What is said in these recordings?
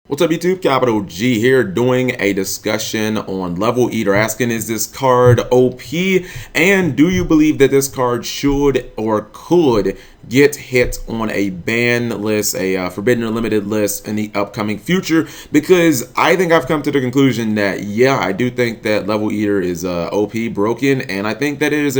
What's up YouTube, Capital G here doing a discussion on Level Eater, asking is this card OP and do you believe that this card should or could get hit on a ban list, a forbidden or limited list in the upcoming future? Because I think I've come to the conclusion that yeah, I do think that Level Eater is OP broken, and I think that it's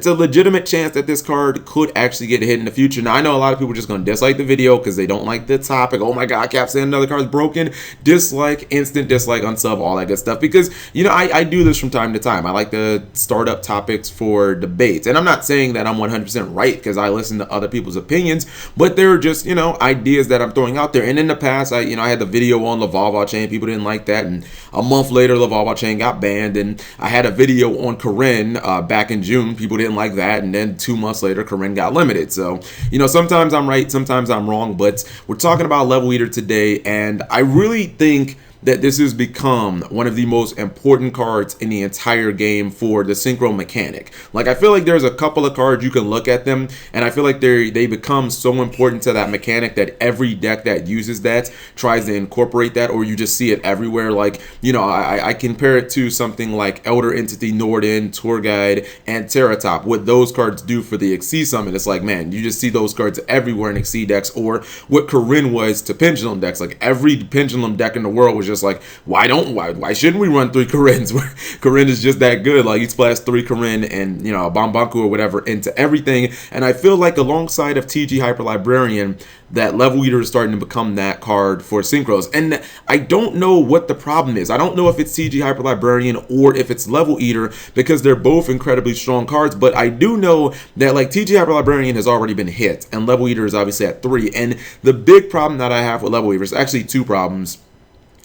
a legitimate chance that this card could actually get hit in the future. Now I know a lot of people are just going to dislike the video because they don't like the topic. Oh my god, Cap saying another card's broken. Dislike, instant dislike, unsub, all that good stuff, because you know I do this from time to time. I like to start up topics for debates, and I'm not saying that I'm 100% right because I listen to other people's opinions, but they're just, you know, ideas that I'm throwing out there. And in the past, I had the video on Lavalval Chain, people didn't like that, and a month later Lavalval Chain got banned, and I had a video on Corinne back in June, people didn't like that, and then 2 months later Corinne got limited. So you know, sometimes I'm right, sometimes I'm wrong, but we're talking about Level Eater today, and I really think that this has become one of the most important cards in the entire game for the synchro mechanic. Like, I feel like there's a couple of cards you can look at them, and I feel like they become so important to that mechanic that every deck that uses that tries to incorporate that, or you just see it everywhere. Like, you know, I compare it to something like Elder Entity, Norden, Tour Guide, and Terratop. What those cards do for the Xyz summon, it's like, man, you just see those cards everywhere in Xyz decks, or what Corinne was to Pendulum decks. Like, every Pendulum deck in the world was just like, why shouldn't we run 3 Corinnes? Corinne is just that good. Like, you splash 3 Corinne and, you know, a Bombanku or whatever into everything. And I feel like alongside of TG Hyper Librarian, that Level Eater is starting to become that card for synchros. And I don't know what the problem is. I don't know if it's TG Hyper Librarian or if it's Level Eater, because they're both incredibly strong cards. But I do know that, like, TG Hyper Librarian has already been hit, and Level Eater is obviously at 3. And the big problem that I have with Level Eater is actually 2 problems.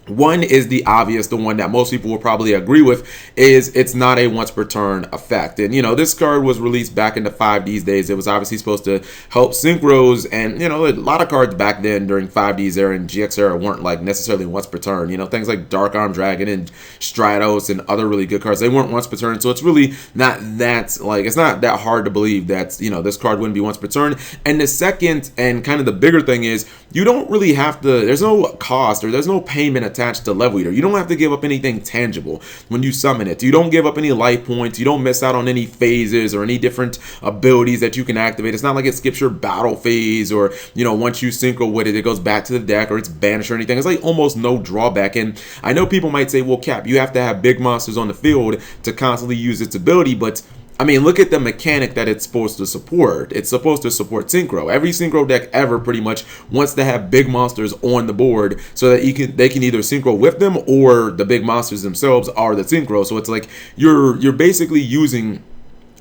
One is the obvious, the one that most people will probably agree with, is it's not a once per turn effect. And, you know, this card was released back in the 5Ds days. It was obviously supposed to help synchros, and, you know, a lot of cards back then during 5Ds era and GX era weren't like necessarily once per turn. You know, things like Dark Arm Dragon and Stratos and other really good cards, they weren't once per turn. So it's really not that, like, it's not that hard to believe that, you know, this card wouldn't be once per turn. And the second and kind of the bigger thing is, you don't really have to, there's no cost or there's no payment attached to Level Eater. You don't have to give up anything tangible when you summon it. You don't give up any life points. You don't miss out on any phases or any different abilities that you can activate. It's not like it skips your battle phase, or, you know, once you synchro with it, it goes back to the deck, or it's banished or anything. It's like almost no drawback. And I know people might say, well, Cap, you have to have big monsters on the field to constantly use its ability, but I mean, look at the mechanic that it's supposed to support. It's supposed to support synchro. Every synchro deck ever pretty much wants to have big monsters on the board so that they can either synchro with them, or the big monsters themselves are the synchro. So it's like you're basically using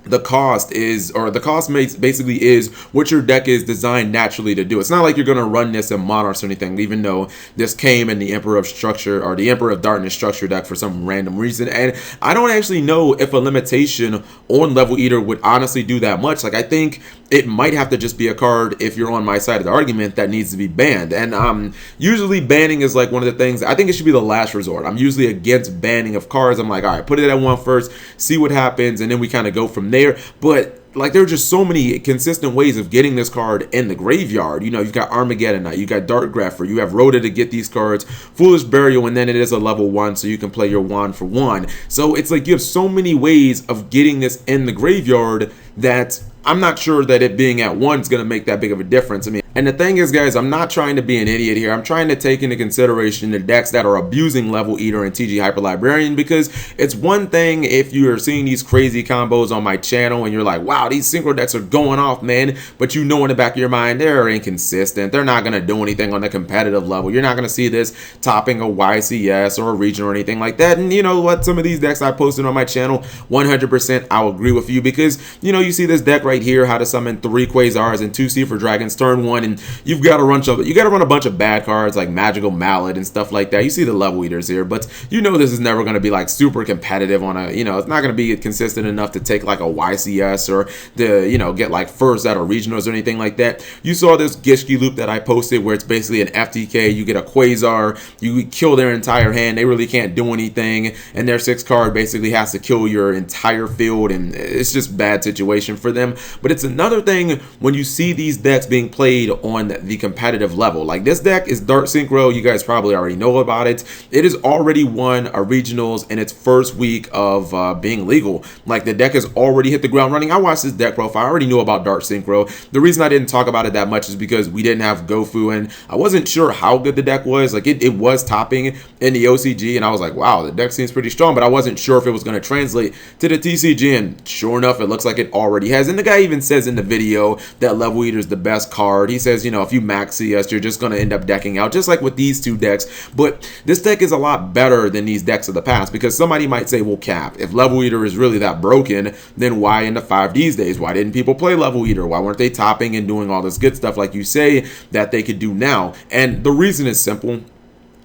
the cost is, or the cost basically is what your deck is designed naturally to do. It's not like you're going to run this in Monarchs or anything, even though this came in the Emperor of Structure or the Emperor of Darkness Structure deck for some random reason. And I don't actually know if a limitation on Level Eater would honestly do that much. Like, I think it might have to just be a card, if you're on my side of the argument, that needs to be banned. And usually banning is like one of the things, I think it should be the last resort. I'm usually against banning of cards. I'm like, all right, put it at 1 first, see what happens, and then we kind of go from there. But like, there are just so many consistent ways of getting this card in the graveyard. You know, you've got Armageddon Knight, you got Dark Grapher, you have Rhoda to get these cards, Foolish Burial, and then it is a level 1, so you can play your wand for 1. So it's like you have so many ways of getting this in the graveyard that I'm not sure that it being at 1 is going to make that big of a difference. I mean, and the thing is, guys, I'm not trying to be an idiot here. I'm trying to take into consideration the decks that are abusing Level Eater and TG Hyper Librarian, because it's one thing if you're seeing these crazy combos on my channel and you're like, wow, these synchro decks are going off, man, but you know in the back of your mind they're inconsistent. They're not going to do anything on the competitive level. You're not going to see this topping a YCS or a region or anything like that. And you know what? Some of these decks I posted on my channel, 100% I'll agree with you, because, you know, you see this deck right here, how to summon 3 Quasars and 2 Seafer Dragons turn 1, and you've got to run a bunch of bad cards like Magical Mallet and stuff like that. You see the Level Eaters here, but you know this is never going to be like super competitive on a, you know, it's not going to be consistent enough to take like a YCS or to, you know, get like first out of regionals or anything like that. You saw this Gishki loop that I posted where it's basically an FTK. You get a Quasar, you kill their entire hand, they really can't do anything, and their 6th card basically has to kill your entire field, and it's just bad situation for them. but it's another thing when you see these decks being played on the competitive level. Like this deck is Dark Synchro. You guys probably already know about it. It has already won a regionals in its first week of being legal. Like the deck has already hit the ground running. I watched this deck profile. I already knew about Dark Synchro. The reason I didn't talk about it that much is because we didn't have Gofu, and I wasn't sure how good the deck was. Like it was topping in the OCG, and I was like, wow, the deck seems pretty strong, but I wasn't sure if it was going to translate to the TCG, and sure enough, it looks like it already has. And the guy even says in the video that Level Eater is the best card. He says, you know, if you max CS, you're just going to end up decking out, just like with these two decks. But this deck is a lot better than these decks of the past, because somebody might say, well, Cap, if Level Eater is really that broken, then why in the 5Ds days? Why didn't people play Level Eater? Why weren't they topping and doing all this good stuff like you say that they could do now? And the reason is simple.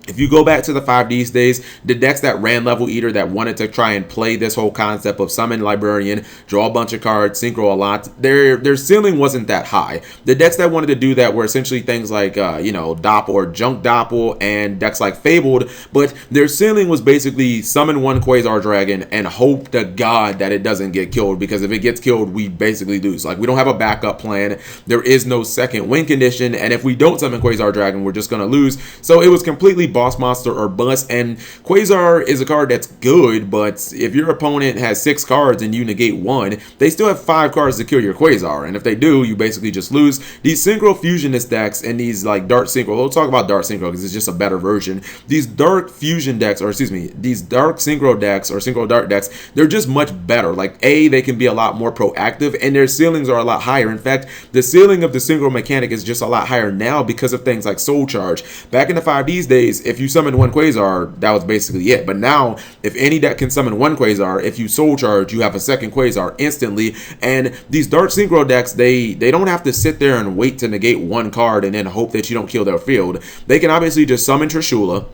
If you go back to the 5Ds days, the decks that ran Level Eater that wanted to try and play this whole concept of summon Librarian, draw a bunch of cards, synchro a lot, their ceiling wasn't that high. The decks that wanted to do that were essentially things like, you know, Doppel or Junk Doppel and decks like Fabled, but their ceiling was basically summon one Quasar Dragon and hope to God that it doesn't get killed, because if it gets killed, we basically lose. Like, we don't have a backup plan. There is no second win condition, and if we don't summon Quasar Dragon, we're just going to lose. So it was completely boss monster or bust. And Quasar is a card that's good, but if your opponent has 6 cards and you negate 1, they still have 5 cards to kill your Quasar, and if they do, you basically just lose. These Synchro Fusionist decks and these like Dark Synchro, we'll talk about Dark Synchro because it's just a better version. These Dark Fusion decks, or excuse me, these Dark Synchro decks or Synchro Dark decks, they're just much better. Like, they can be a lot more proactive, and their ceilings are a lot higher. In fact, the ceiling of the Synchro mechanic is just a lot higher now because of things like Soul Charge. Back in the 5Ds days, if you summoned one Quasar, that was basically it. But now, if any deck can summon one Quasar, if you Soul Charge, you have a second Quasar instantly. And these Dark Synchro decks, they don't have to sit there and wait to negate one card and then hope that you don't kill their field. They can obviously just summon Trishula.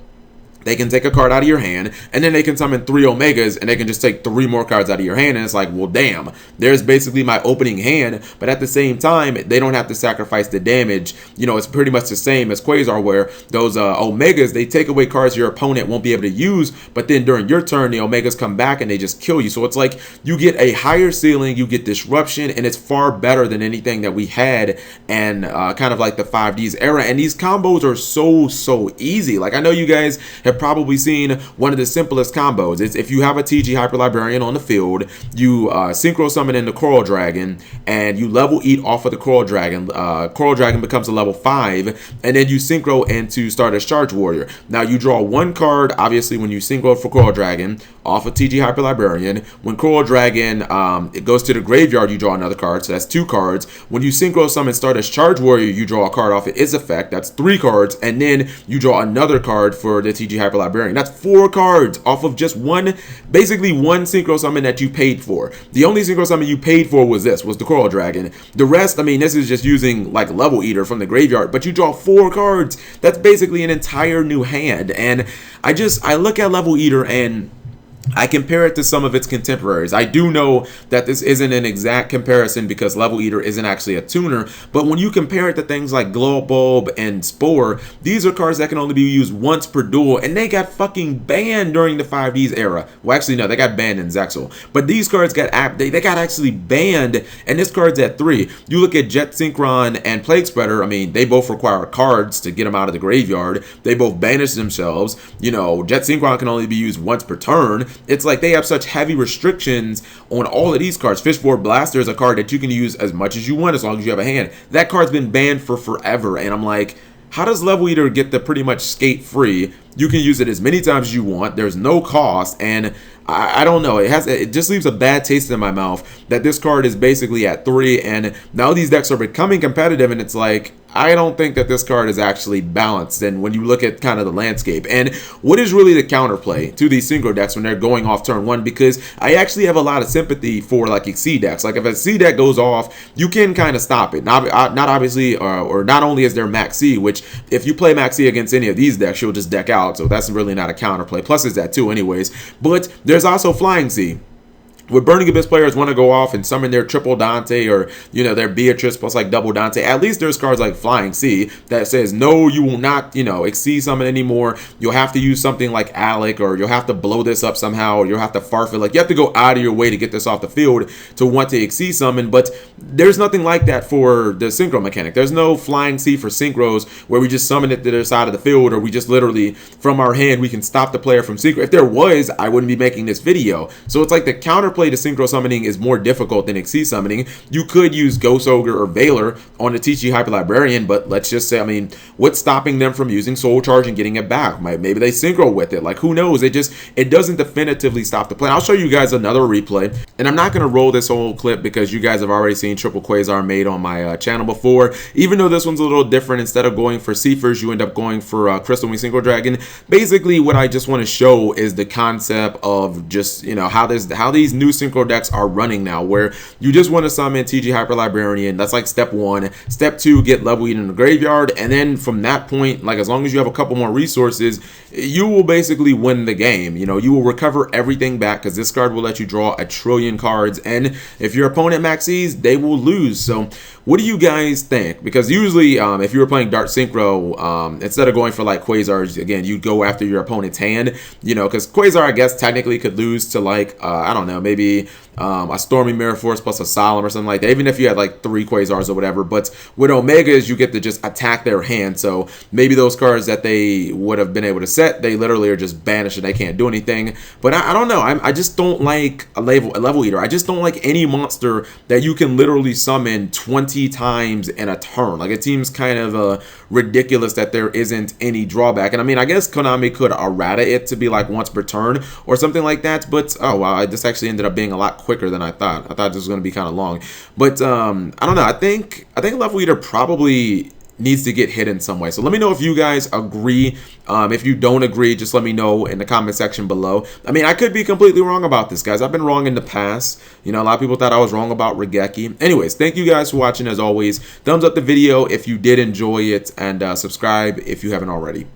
They can take a card out of your hand, and then they can summon 3 Omegas, and they can just take 3 more cards out of your hand, and it's like, well, damn, there's basically my opening hand. But at the same time, they don't have to sacrifice the damage. You know, it's pretty much the same as Quasar, where those Omegas, they take away cards your opponent won't be able to use, but then during your turn, the Omegas come back and they just kill you. So it's like you get a higher ceiling, you get disruption, and it's far better than anything that we had and kind of like the 5Ds era. And these combos are so easy. Like, I know you guys have probably seen one of the simplest combos. It's if you have a TG Hyper Librarian on the field, you synchro summon in the Coral Dragon, and you level eat off of the Coral Dragon. Coral Dragon becomes a level 5, and then you synchro into Stardust Charge Warrior. Now, you draw 1 card, obviously, when you synchro for Coral Dragon off of TG Hyper Librarian. When Coral Dragon it goes to the graveyard, you draw another card, so that's 2 cards. When you synchro summon Stardust Charge Warrior, you draw a card off of its effect, that's 3 cards, and then you draw another card for the TG Hyper Librarian. That's 4 cards off of just basically one synchro summon that you paid for. The only synchro summon you paid for was the Coral Dragon. The rest, I mean, this is just using like Level Eater from the graveyard, but you draw 4 cards. That's basically an entire new hand. And I look at Level Eater and I compare it to some of its contemporaries. I do know that this isn't an exact comparison because Level Eater isn't actually a tuner, but when you compare it to things like Glow Bulb and Spore, these are cards that can only be used once per duel, and they got fucking banned during the 5Ds era. Well, actually, no, they got banned in Zexal, but these cards got actually banned, and this card's at 3. You look at Jet Synchron and Plague Spreader, I mean, they both require cards to get them out of the graveyard. They both banish themselves. You know, Jet Synchron can only be used once per turn. It's like they have such heavy restrictions on all of these cards. Fishboard Blaster is a card that you can use as much as you want as long as you have a hand. That card's been banned for forever, and I'm like, how does Level Eater get to pretty much skate free? You can use it as many times as you want. There's no cost, and I don't know. It just leaves a bad taste in my mouth that this card is basically at 3, and now these decks are becoming competitive, and it's like, I don't think that this card is actually balanced. And when you look at kind of the landscape, and what is really the counterplay to these synchro decks when they're going off turn 1, because I actually have a lot of sympathy for like Exceed decks. Like if a C deck goes off, you can kind of stop it. Not obviously, or not only is there Max C, which if you play Max C against any of these decks, you'll just deck out. So that's really not a counterplay. Plus it's at 2 anyways. But there's also Flying C. would Burning Abyss players want to go off and summon their triple Dante or, you know, their Beatrice plus like double Dante? At least there's cards like Flying Sea that says, no, you will not, you know, exceed summon anymore. You'll have to use something like Alec, or you'll have to blow this up somehow, or you'll have to Farfet. Like, you have to go out of your way to get this off the field to want to exceed summon. But there's nothing like that for the synchro mechanic. There's no Flying Sea for synchros where we just summon it to their side of the field, or we just literally, from our hand, we can stop the player from synchro. If there was, I wouldn't be making this video. So it's like the counterplay to synchro summoning is more difficult than exceed summoning. You could use Ghost Ogre or Veiler on the TG Hyper Librarian, but let's just say, I mean, what's stopping them from using Soul Charge and getting it back? Maybe they synchro with it. Like, who knows? It doesn't definitively stop the play. I'll show you guys another replay, and I'm not going to roll this whole clip because you guys have already seen Triple Quasar made on my channel before. Even though this one's a little different, instead of going for Seafers, you end up going for Crystal Wing Synchro Dragon. Basically, what I just want to show is the concept of just, you know, how these new synchro decks are running now, where you just want to summon TG Hyper Librarian. That's like step 1. Step 2, get level eat in the graveyard, and then from that point, like, as long as you have a couple more resources, you will basically win the game. You know, you will recover everything back because this card will let you draw a trillion cards, and if your opponent maxes, they will lose. So what do you guys think? Because usually if you were playing Dart Synchro, instead of going for like Quasars, again, you go after your opponent's hand, you know, because Quasar, I guess, technically could lose to like I don't know, maybe a Stormy Mirror Force plus a Solemn or something like that, even if you had like 3 Quasars or whatever. But with Omegas, you get to just attack their hand, so maybe those cards that they would have been able to set, they literally are just banished and they can't do anything. But I don't know, I just don't like a level eater. I just don't like any monster that you can literally summon 20 times in a turn. Like, it seems kind of ridiculous that there isn't any drawback. And I mean, I guess Konami could errata it to be like once per turn or something like that, but oh wow, this actually ended up being a lot quicker than I thought. I thought this was going to be kind of long. But I don't know, I think level eater probably needs to get hit in some way. So let me know if you guys agree. If you don't agree, just let me know in the comment section below. I mean, I could be completely wrong about this, guys. I've been wrong in the past. You know, a lot of people thought I was wrong about Regeki. Anyways, thank you guys for watching. As always, thumbs up the video if you did enjoy it, and subscribe if you haven't already.